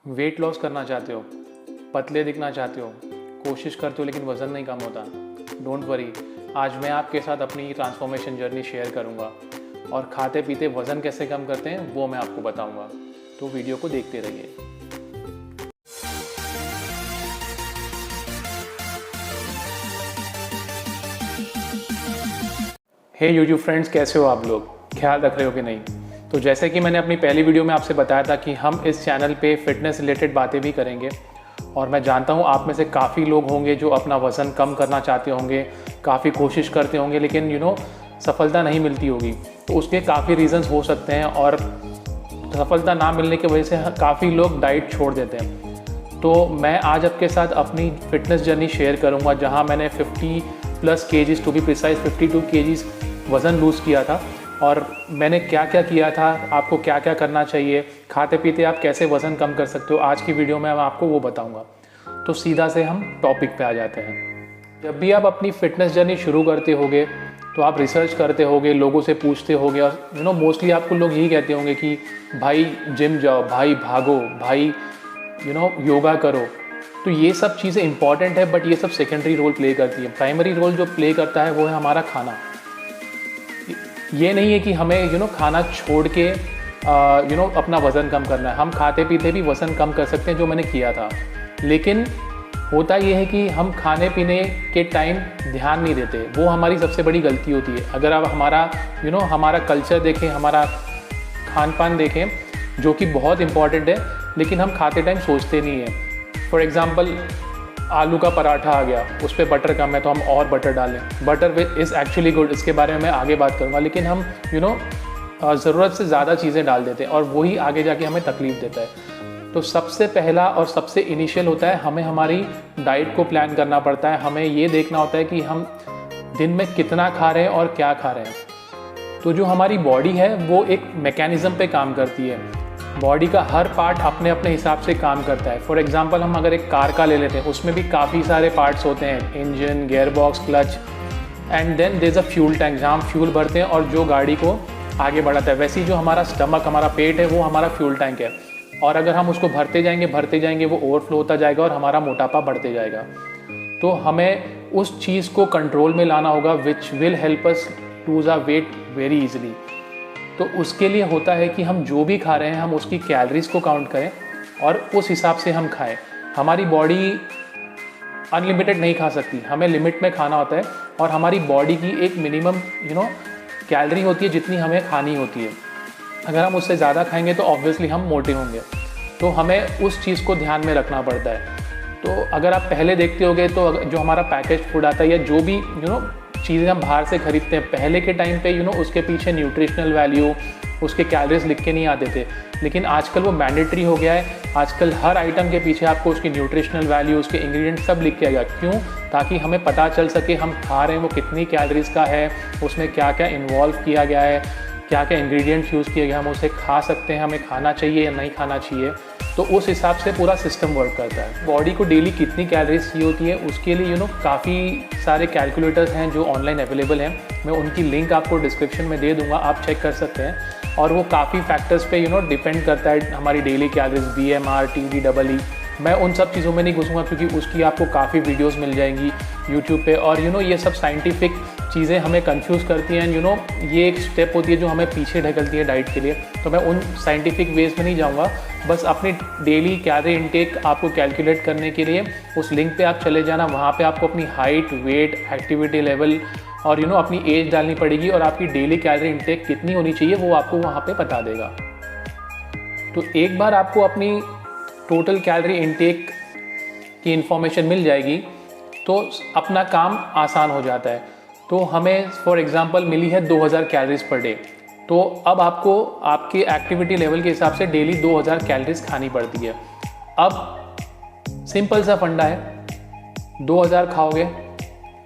Weight loss करना चाहते हो, पतले दिखना चाहते हो, कोशिश करते हो लेकिन वज़न नहीं कम होता, डोंट वरी। आज मैं आपके साथ अपनी ट्रांसफॉर्मेशन जर्नी शेयर करूंगा और खाते पीते वज़न कैसे कम करते हैं वो मैं आपको बताऊंगा। तो वीडियो को देखते रहिए। हे यूट्यूब फ्रेंड्स, कैसे हो आप लोग? ख्याल रख रहे हो कि नहीं? तो जैसे कि मैंने अपनी पहली वीडियो में आपसे बताया था कि हम इस चैनल पे फिटनेस रिलेटेड बातें भी करेंगे और मैं जानता हूँ आप में से काफ़ी लोग होंगे जो अपना वज़न कम करना चाहते होंगे, काफ़ी कोशिश करते होंगे लेकिन सफलता नहीं मिलती होगी। तो उसके काफ़ी रीज़न्स हो सकते हैं और सफलता ना मिलने की वजह से काफ़ी लोग डाइट छोड़ देते हैं। तो मैं आज आपके साथ अपनी फ़िटनेस जर्नी शेयर करूँगा जहाँ मैंने 50+ KGs, to be precise 52 KGs वज़न लूज़ किया था और मैंने क्या क्या किया था, आपको क्या क्या करना चाहिए, खाते पीते आप कैसे वज़न कम कर सकते हो। आज की वीडियो में मैं आपको वो बताऊंगा। तो सीधा से हम टॉपिक पे आ जाते हैं। जब भी आप अपनी फ़िटनेस जर्नी शुरू करते होगे तो आप रिसर्च करते होगे, लोगों से पूछते होगे और मोस्टली आपको लोग यही कहते होंगे कि भाई जिम जाओ, भाई भागो, भाई योगा करो। तो ये सब चीज़ें इंपॉर्टेंट है बट ये सब सेकेंडरी रोल प्ले करती है। प्राइमरी रोल जो प्ले करता है वो है हमारा खाना। ये नहीं है कि हमें खाना छोड़ के अपना वज़न कम करना है। हम खाते पीते भी वज़न कम कर सकते हैं, जो मैंने किया था। लेकिन होता ये है कि हम खाने पीने के टाइम ध्यान नहीं देते, वो हमारी सबसे बड़ी गलती होती है। अगर आप हमारा कल्चर देखें, हमारा खान पान देखें जो कि बहुत इंपॉर्टेंट है, लेकिन हम खाते टाइम सोचते नहीं हैं। फॉर एग्ज़ाम्पल आलू का पराठा आ गया, उस पर बटर कम है तो हम और बटर डालें। बटर इज़ एक्चुअली गुड, इसके बारे में मैं आगे बात करूँगा। लेकिन हम ज़रूरत से ज़्यादा चीज़ें डाल देते हैं और वही आगे जाके हमें तकलीफ़ देता है। तो सबसे पहला और सबसे इनिशियल होता है हमें हमारी डाइट को प्लान करना पड़ता है। हमें ये देखना होता है कि हम दिन में कितना खा रहे हैं और क्या खा रहे हैं। तो जो हमारी बॉडी है वो एक मैकेनिज़्म पे काम करती है। बॉडी का हर पार्ट अपने अपने हिसाब से काम करता है। फॉर एग्जांपल हम अगर एक कार का ले लेते हैं, उसमें भी काफ़ी सारे पार्ट्स होते हैं, engine, gear box, clutch and then there is a fuel tank जहाँ हम फ्यूल भरते हैं और जो गाड़ी को आगे बढ़ाता है। वैसे ही जो हमारा स्टमक, हमारा पेट है, वो हमारा फ्यूल टैंक है और अगर हम उसको भरते जाएंगे वो ओवरफ्लो होता जाएगा और हमारा मोटापा बढ़ते जाएगा। तो हमें उस चीज़ को कंट्रोल में लाना होगा which will help us lose our weight very easily. तो उसके लिए होता है कि हम जो भी खा रहे हैं हम उसकी कैलोरीज को काउंट करें और उस हिसाब से हम खाएं। हमारी बॉडी अनलिमिटेड नहीं खा सकती, हमें लिमिट में खाना होता है और हमारी बॉडी की एक मिनिमम कैलोरी होती है जितनी हमें खानी होती है। अगर हम उससे ज़्यादा खाएंगे तो ऑब्वियसली हम मोटे होंगे। तो हमें उस चीज़ को ध्यान में रखना पड़ता है। तो अगर आप पहले देखते होगे तो जो हमारा पैकेज फूड आता है या जो भी चीज़ें हम बाहर से खरीदते हैं, पहले के टाइम पे उसके पीछे न्यूट्रिशनल वैल्यू, उसके कैलोरीज लिख के नहीं आते थे। लेकिन आजकल वो मैंडेटरी हो गया है। आजकल हर आइटम के पीछे आपको उसकी न्यूट्रिशनल वैल्यू, उसके इंग्रेडिएंट सब लिख के आएगा। क्यों? ताकि हमें पता चल सके हम खा रहे हैं वो कितनी कैलोरीज का है, उसमें क्या क्या इन्वॉल्व किया गया है, क्या क्या इंग्रेडिएंट्स यूज़ किए गए, हम उसे खा सकते हैं, हमें खाना चाहिए या नहीं खाना चाहिए। तो उस हिसाब से पूरा सिस्टम वर्क करता है। बॉडी को डेली कितनी कैलोरीज चाहिए होती है उसके लिए काफ़ी सारे कैलकुलेटर्स हैं जो ऑनलाइन अवेलेबल हैं। मैं उनकी लिंक आपको डिस्क्रिप्शन में दे दूंगा, आप चेक कर सकते हैं। और वो काफ़ी फैक्टर्स पे डिपेंड करता है, हमारी डेली कैलोरीज, BMR, TDEE। मैं उन सब चीज़ों में नहीं घुसूँगा क्योंकि उसकी आपको काफ़ी वीडियोस मिल जाएंगी यूट्यूब पे। और ये सब साइंटिफिक चीज़ें हमें कंफ्यूज करती हैं। ये एक स्टेप होती है जो हमें पीछे ढकलती है डाइट के लिए। तो मैं उन साइंटिफिक वेज में नहीं जाऊँगा। बस अपनी डेली कैलोरी इनटेक आपको कैलकुलेट करने के लिए उस लिंक पे आप चले जाना। वहाँ पे आपको अपनी हाइट, वेट, एक्टिविटी लेवल और अपनी एज डालनी पड़ेगी और आपकी डेली कैलोरी इनटेक कितनी होनी चाहिए वो आपको वहाँ पे बता देगा। तो एक बार आपको अपनी टोटल कैलोरी इनटेक की इन्फॉर्मेशन मिल जाएगी तो अपना काम आसान हो जाता है। तो हमें फॉर एग्जांपल मिली है 2000 कैलोरीज पर डे। तो अब आपको आपकी एक्टिविटी लेवल के हिसाब से डेली 2000 कैलोरीज खानी पड़ती है। अब सिंपल सा फंडा है, 2000 खाओगे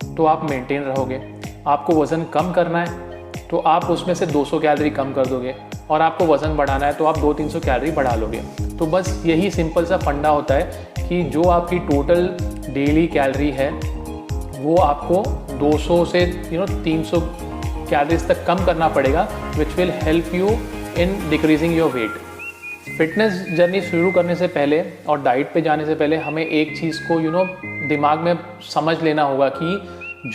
तो आप मेंटेन रहोगे। आपको वज़न कम करना है तो आप उसमें से 200 कैलोरी कम कर दोगे और आपको वज़न बढ़ाना है तो आप 200-300 कैलोरी बढ़ा लोगे। तो बस यही सिंपल सा फंडा होता है कि जो आपकी टोटल डेली कैलोरी है वो आपको 200 से 300 कैलोरीज तक कम करना पड़ेगा, विच will help you in decreasing your weight. Fitness journey शुरू करने से पहले और डाइट पे जाने से पहले हमें एक चीज़ को दिमाग में समझ लेना होगा कि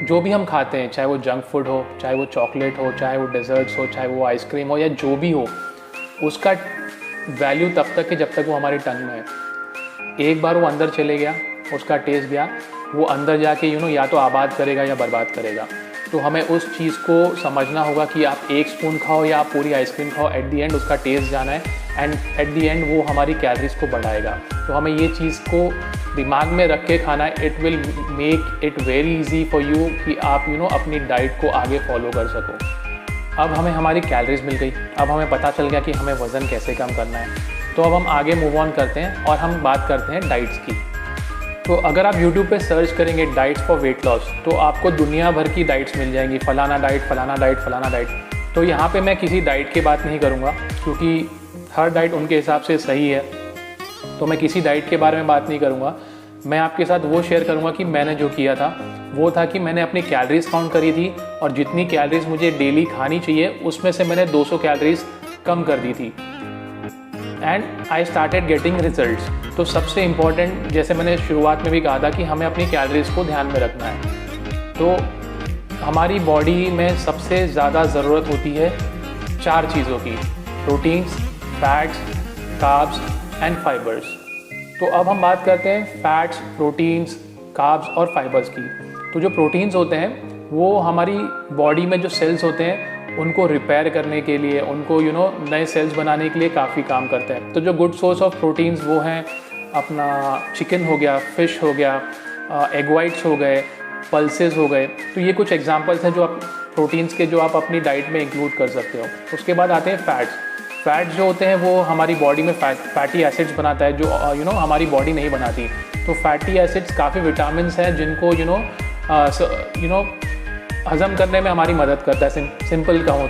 जो भी हम खाते हैं, चाहे वो जंक फूड हो, चाहे वो चॉकलेट हो, चाहे वो डेजर्ट्स हो, चाहे वो आइसक्रीम हो या जो भी हो, उसका वैल्यू तब तक है जब तक वो हमारी टंग में है। एक बार वो अंदर चले गया, उसका टेस्ट गया, वो अंदर जाके या तो आबाद करेगा या बर्बाद करेगा। तो हमें उस चीज़ को समझना होगा कि आप एक स्पून खाओ या आप पूरी आइसक्रीम खाओ, एट दी एंड उसका टेस्ट जाना है एंड एट दी एंड वो हमारी कैलोरीज को बढ़ाएगा। तो हमें ये चीज़ को दिमाग में रख के खाना है। It will make it very easy for you कि आप अपनी डाइट को आगे फॉलो कर सको। अब हमें हमारी कैलोरीज मिल गई, अब हमें पता चल गया कि हमें वज़न कैसे कम करना है। तो अब हम आगे मूव ऑन करते हैं और हम बात करते हैं डाइट्स की। तो अगर आप YouTube पे सर्च करेंगे डाइट्स फॉर वेट लॉस, तो आपको दुनिया भर की डाइट्स मिल जाएंगी, फलाना डाइट, फलाना डाइट, फलाना डाइट। तो यहाँ पे मैं किसी डाइट की बात नहीं करूँगा क्योंकि हर डाइट उनके हिसाब से सही है, तो मैं किसी डाइट के बारे में बात नहीं करूँगा। मैं आपके साथ वो शेयर करूँगा कि मैंने जो किया था वो था कि मैंने अपनी कैलोरीज काउंट करी थी और जितनी कैलोरीज मुझे डेली खानी चाहिए उसमें से मैंने 200 कैलोरीज कम कर दी थी and I started getting results. तो सबसे इम्पॉर्टेंट, जैसे मैंने शुरुआत में भी कहा था कि हमें अपनी कैलोरीज को ध्यान में रखना है। तो हमारी बॉडी में सबसे ज़्यादा ज़रूरत होती है 4 चीज़ों की: proteins, fats, carbs and fibres. तो अब हम बात करते हैं फैट्स, प्रोटीन्स, कार्ब्स और फाइबर्स की। तो जो प्रोटीन्स होते हैं वो हमारी बॉडी में जो सेल्स होते हैं उनको रिपेयर करने के लिए, उनको नए सेल्स बनाने के लिए काफ़ी काम करते हैं। तो जो गुड सोर्स ऑफ प्रोटीन्स वो हैं अपना चिकन हो गया, फिश हो गया, एग वाइट्स हो गए, पल्सेस हो गए। तो ये कुछ एग्जांपल्स हैं जो आप प्रोटीन्स के जो आप अपनी डाइट में इंक्लूड कर सकते हो। उसके बाद आते हैं फैट्स। फैट्स जो होते हैं वो हमारी बॉडी में फैटी एसिड्स बनाता है जो हमारी बॉडी नहीं बनाती। तो फैटी एसिड्स काफ़ी विटामिन्स हैं जिनको हज़म करने में हमारी मदद करता है। सिंपल कहूँ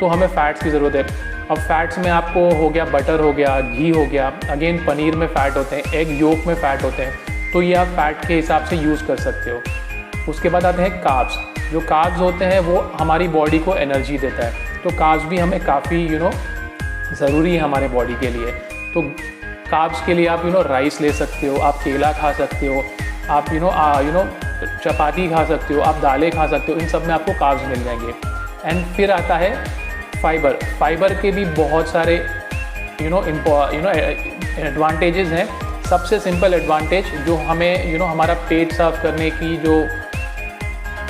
तो हमें फ़ैट्स की ज़रूरत है। अब फैट्स में आपको हो गया बटर हो गया, घी हो गया, अगेन पनीर में फ़ैट होते हैं, एग योक में फ़ैट होते हैं। तो ये आप फैट के हिसाब से यूज़ कर सकते हो। उसके बाद आते हैं कार्ब्स। जो कार्ब्स होते हैं वो हमारी बॉडी को एनर्जी देता है। तो कार्ब्स भी हमें काफ़ी ज़रूरी है हमारे बॉडी के लिए। तो कार्ब्स के लिए आप राइस ले सकते हो, आप केला खा सकते हो, आप चपाती खा सकते हो, आप दालें खा सकते हो। इन सब में आपको कार्ब्स मिल जाएंगे। एंड फिर आता है फाइबर। फाइबर के भी बहुत सारे एडवांटेजेस हैं। सबसे सिंपल एडवांटेज जो हमें हमारा पेट साफ करने की जो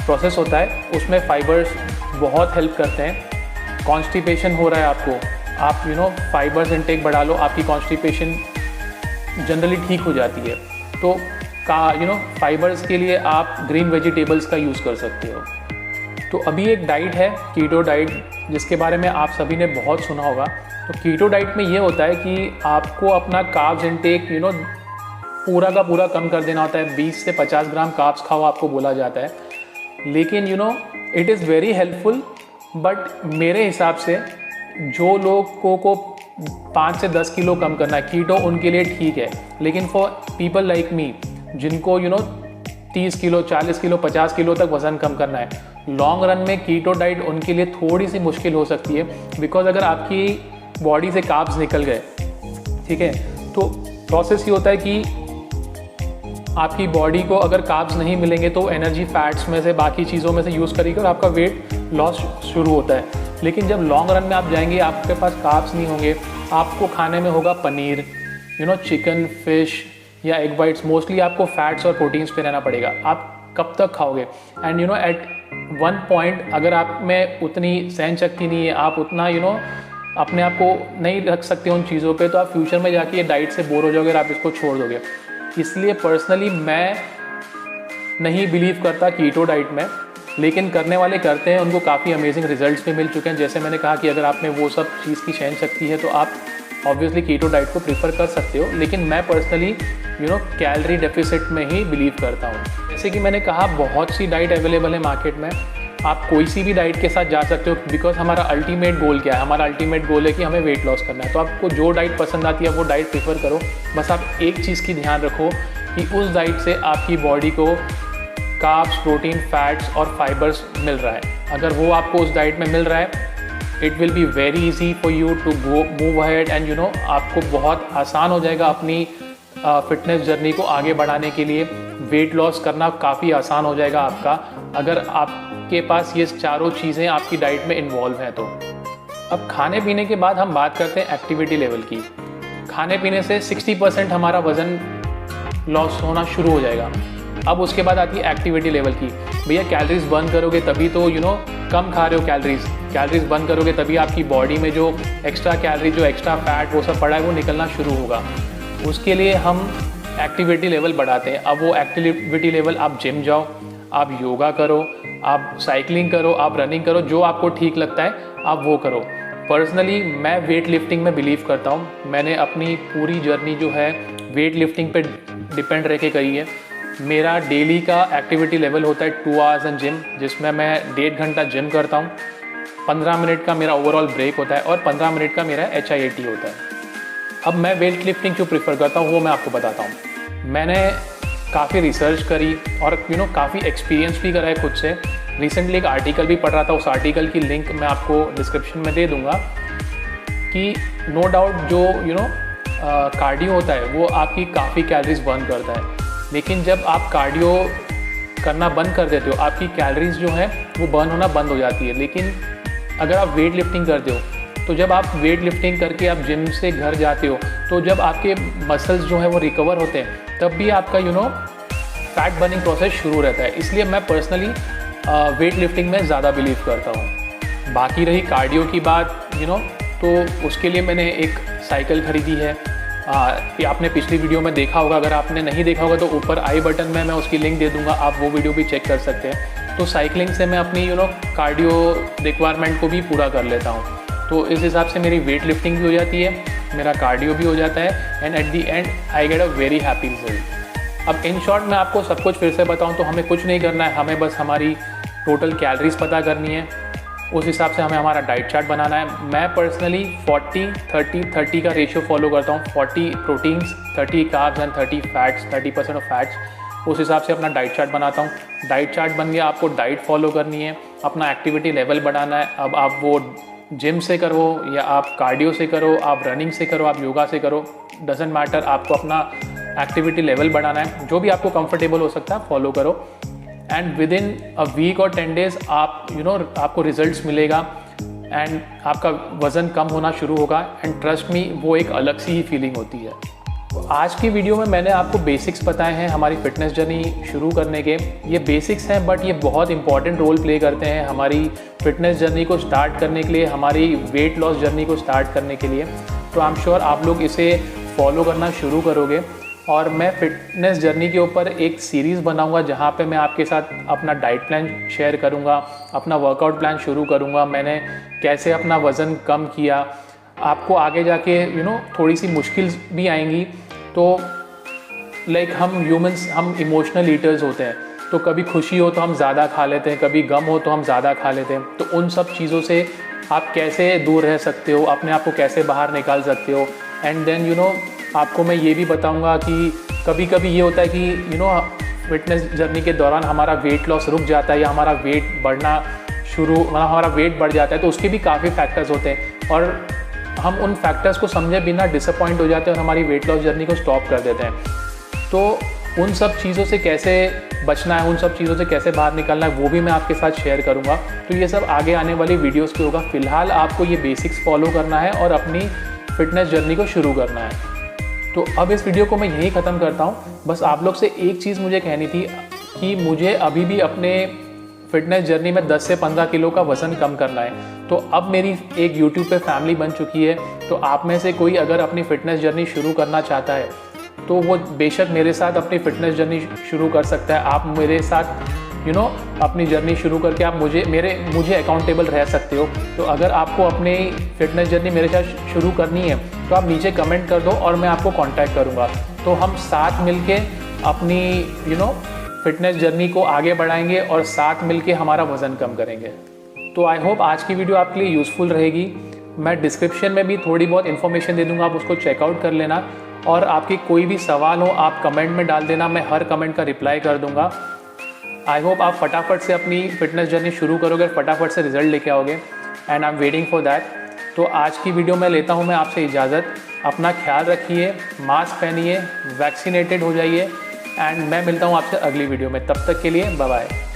प्रोसेस होता है उसमें फाइबर्स बहुत हेल्प करते हैं। कॉन्स्टिपेशन हो रहा है आपको, आप फाइबर्स इंटेक बढ़ा लो, आपकी कॉन्स्टिपेशन जनरली ठीक हो जाती है। तो फाइबर्स के लिए आप ग्रीन वेजिटेबल्स का यूज़ कर सकते हो। तो अभी एक डाइट है कीटो डाइट, जिसके बारे में आप सभी ने बहुत सुना होगा। तो कीटो डाइट में ये होता है कि आपको अपना कार्ब्स इंटेक पूरा का पूरा कम कर देना होता है। 20 से 50 ग्राम कार्ब्स खाओ आपको बोला जाता है। लेकिन it is very helpful, but मेरे हिसाब से जो लोगों को 5 से 10 किलो कम करना है कीटो उनके लिए ठीक है। लेकिन फॉर पीपल लाइक मी जिनको 30 किलो, 40 किलो, 50 किलो तक वज़न कम करना है, लॉन्ग रन में कीटो डाइट उनके लिए थोड़ी सी मुश्किल हो सकती है। बिकॉज अगर आपकी बॉडी से कार्ब्स निकल गए, ठीक है, तो प्रोसेस ये होता है कि आपकी बॉडी को अगर कार्ब्स नहीं मिलेंगे तो एनर्जी फैट्स में से, बाकी चीज़ों में से यूज़ करेगी और आपका वेट लॉस शुरू होता है। लेकिन जब लॉन्ग रन में आप जाएंगे, आपके पास कार्ब्स नहीं होंगे, आपको खाने में होगा पनीर, चिकन, फिश या एग वाइट्स। मोस्टली आपको फैट्स और प्रोटीन्स पे रहना पड़ेगा। आप कब तक खाओगे? एंड एट वन पॉइंट अगर आप में उतनी सहन शक्ति नहीं है, आप उतना अपने आप को नहीं रख सकते उन चीज़ों पे, तो आप फ्यूचर में जाके ये डाइट से बोर हो जाओगे और आप इसको छोड़ दोगे। इसलिए पर्सनली मैं नहीं बिलीव करता कीटो डाइट में, लेकिन करने वाले करते हैं, उनको काफ़ी अमेजिंग रिजल्ट्स भी मिल चुके हैं। जैसे मैंने कहा कि अगर आप में वो सब चीज़ की सहन शक्ति है तो आप ऑब्वियसली कीटो डाइट को प्रीफर कर सकते हो। लेकिन मैं पर्सनली कैलोरी डेफिसिट में ही बिलीव करता हूँ। जैसे कि मैंने कहा बहुत सी डाइट अवेलेबल है मार्केट में, आप कोई सी भी डाइट के साथ जा सकते हो। बिकॉज हमारा अल्टीमेट गोल क्या है? हमारा अल्टीमेट गोल है कि हमें वेट लॉस करना है। तो आपको जो डाइट पसंद आती है वो डाइट प्रीफर करो। बस आप एक चीज़ की ध्यान रखो कि उस डाइट से आपकी बॉडी को कार्ब्स, प्रोटीन, फैट्स और फाइबर्स मिल रहा है। अगर वो आपको उस डाइट में मिल रहा है it will be very easy for you to go move ahead and आपको बहुत आसान हो जाएगा अपनी फिटनेस जर्नी को आगे बढ़ाने के लिए। वेट लॉस करना काफ़ी आसान हो जाएगा आपका, अगर आपके पास ये चारों चीज़ें आपकी डाइट में इन्वॉल्व हैं तो। अब खाने पीने के बाद हम बात करते हैं एक्टिविटी लेवल की। खाने पीने से 60% हमारा वज़न लॉस होना शुरू हो जाएगा। अब उसके बाद आती है एक्टिविटी लेवल की। भैया कैलोरीज बर्न करोगे तभी तो कम खा रहे हो कैलोरीज बर्न करोगे तभी आपकी बॉडी में जो एक्स्ट्रा कैलोरी, जो एक्स्ट्रा फैट वो सब पड़ा है वो निकलना शुरू होगा। उसके लिए हम एक्टिविटी लेवल बढ़ाते हैं। अब वो एक्टिविटी लेवल, आप जिम जाओ, आप योगा करो, आप साइकिलिंग करो, आप रनिंग करो, जो आपको ठीक लगता है आप वो करो। पर्सनली मैं वेट लिफ्टिंग में बिलीव करता हूँ। मैंने अपनी पूरी जर्नी जो है वेट लिफ्टिंग पे डिपेंड रह के करी है। मेरा डेली का एक्टिविटी लेवल होता है 2 आवर्स इन जिम, जिसमें मैं 1.5 घंटा जिम करता हूँ। 15 मिनट का मेरा ओवरऑल ब्रेक होता है और 15 मिनट का मेरा HIIT होता है। अब मैं वेट लिफ्टिंग क्यों प्रीफर करता हूँ वो मैं आपको बताता हूँ। मैंने काफ़ी रिसर्च करी और काफ़ी एक्सपीरियंस भी करा है खुद से। रिसेंटली एक आर्टिकल भी पढ़ रहा था, उस आर्टिकल की लिंक मैं आपको डिस्क्रिप्शन में दे दूँगा कि नो डाउट जो कार्डियो होता है वो आपकी काफ़ी कैलोरीज बर्न करता है, लेकिन जब आप कार्डियो करना बंद कर देते हो आपकी कैलोरीज जो है वो बर्न होना बंद हो जाती है। लेकिन अगर आप वेट लिफ्टिंग करते हो तो जब आप वेट लिफ्टिंग करके आप जिम से घर जाते हो तो जब आपके मसल्स जो है वो रिकवर होते हैं तब भी आपका फैट बर्निंग प्रोसेस शुरू रहता है। इसलिए मैं पर्सनली वेट लिफ्टिंग में ज़्यादा बिलीव करता हूँ। बाकी रही कार्डियो की बात तो उसके लिए मैंने एक साइकिल खरीदी है। ये आपने पिछली वीडियो में देखा होगा, अगर आपने नहीं देखा होगा तो ऊपर आई बटन में मैं उसकी लिंक दे दूंगा, आप वो वीडियो भी चेक कर सकते हैं। तो साइकिलिंग से मैं अपनी कार्डियो रिक्वायरमेंट को भी पूरा कर लेता हूँ। तो इस हिसाब से मेरी वेट लिफ्टिंग भी हो जाती है, मेरा कार्डियो भी हो जाता है and at the and I get a very happy result. अब इन शॉर्ट मैं आपको सब कुछ फिर से बताऊँ तो हमें कुछ नहीं करना है, हमें बस हमारी टोटल कैलोरीज पता करनी है, उस हिसाब से हमें हमारा डाइट चार्ट बनाना है। मैं पर्सनली 40-30-30 का रेशियो फॉलो करता हूँ। 40 proteins, 30 carbs and 30 fats, 30% of fats. उस हिसाब से अपना डाइट चार्ट बनाता हूँ। डाइट चार्ट बन गया, आपको डाइट फॉलो करनी है, अपना एक्टिविटी लेवल बढ़ाना है। अब आप वो जिम से करो या आप कार्डियो से करो, आप रनिंग से करो, आप योगा से करो, डजेंट मैटर, आपको अपना एक्टिविटी लेवल बढ़ाना है। जो भी आपको कंफर्टेबल हो सकता है फॉलो करो and within a week और 10 डेज आप आपको रिजल्ट्स मिलेगा एंड आपका वज़न कम होना शुरू होगा एंड ट्रस्ट मी वो एक अलग सी ही फीलिंग होती है। तो आज की वीडियो में मैंने आपको बेसिक्स बताए हैं हमारी फिटनेस जर्नी शुरू करने के। ये बेसिक्स हैं बट ये बहुत इंपॉर्टेंट रोल प्ले करते हैं हमारी फिटनेस जर्नी को स्टार्ट करने के लिए, हमारी वेट लॉस जर्नी को स्टार्ट करने के लिए। तो आई एम श्योर आप लोग इसे फॉलो करना शुरू करोगे और मैं फिटनेस जर्नी के ऊपर एक सीरीज़ बनाऊंगा जहां पे मैं आपके साथ अपना डाइट प्लान शेयर करूंगा, अपना वर्कआउट प्लान शुरू करूंगा, मैंने कैसे अपना वज़न कम किया। आपको आगे जाके थोड़ी सी मुश्किल भी आएंगी। तो लाइक हम ह्यूमंस, हम इमोशनल ईटर्स होते हैं, तो कभी खुशी हो तो हम ज़्यादा खा लेते हैं, कभी गम हो तो हम ज़्यादा खा लेते हैं। तो उन सब चीज़ों से आप कैसे दूर रह सकते हो, अपने आप को कैसे बाहर निकाल सकते हो। एंड देन आपको मैं ये भी बताऊंगा कि कभी कभी ये होता है कि फिटनेस जर्नी के दौरान हमारा वेट लॉस रुक जाता है या हमारा वेट बढ़ना हमारा वेट बढ़ जाता है, तो उसके भी काफ़ी फैक्टर्स होते हैं और हम उन फैक्टर्स को समझे बिना डिसअपॉइंट हो जाते हैं और हमारी वेट लॉस जर्नी को स्टॉप कर देते हैं। तो उन सब चीज़ों से कैसे बचना है, उन सब चीज़ों से कैसे बाहर निकलना है, वो भी मैं आपके साथ शेयर करूँगा। तो ये सब आगे आने वाली वीडियोज़ पे होगा। फ़िलहाल आपको ये बेसिक्स फॉलो करना है और अपनी फिटनेस जर्नी को शुरू करना है। तो अब इस वीडियो को मैं यहीं ख़त्म करता हूँ। बस आप लोग से एक चीज़ मुझे कहनी थी कि मुझे अभी भी अपने फिटनेस जर्नी में 10 से 15 किलो का वज़न कम करना है। तो अब मेरी एक YouTube पे फैमिली बन चुकी है। तो आप में से कोई अगर अपनी फ़िटनेस जर्नी शुरू करना चाहता है तो वो बेशक मेरे साथ अपनी फ़िटनेस जर्नी शुरू कर सकता है। आप मेरे साथ अपनी जर्नी शुरू करके आप मुझे अकाउंटेबल रह सकते हो। तो अगर आपको अपनी फिटनेस जर्नी मेरे साथ शुरू करनी है तो आप नीचे कमेंट कर दो और मैं आपको कांटेक्ट करूँगा। तो हम साथ मिलके अपनी फिटनेस जर्नी को आगे बढ़ाएंगे और साथ मिलके हमारा वज़न कम करेंगे। तो आई होप आज की वीडियो आपके लिए यूज़फुल रहेगी। मैं डिस्क्रिप्शन में भी थोड़ी बहुत इन्फॉर्मेशन दे दूँगा, आप उसको चेकआउट कर लेना। और आपकी कोई भी सवाल हो आप कमेंट में डाल देना, मैं हर कमेंट का रिप्लाई कर दूँगा। आई होप आप फटाफट से अपनी फिटनेस जर्नी शुरू करोगे, फटाफट से रिजल्ट लेके आओगे। And I am waiting for that. तो आज की वीडियो में लेता हूँ मैं आपसे इजाज़त। अपना ख्याल रखिए, मास्क पहनिए, वैक्सीनेटेड हो जाइए एंड मैं मिलता हूँ आपसे अगली वीडियो में। तब तक के लिए बाय बाय।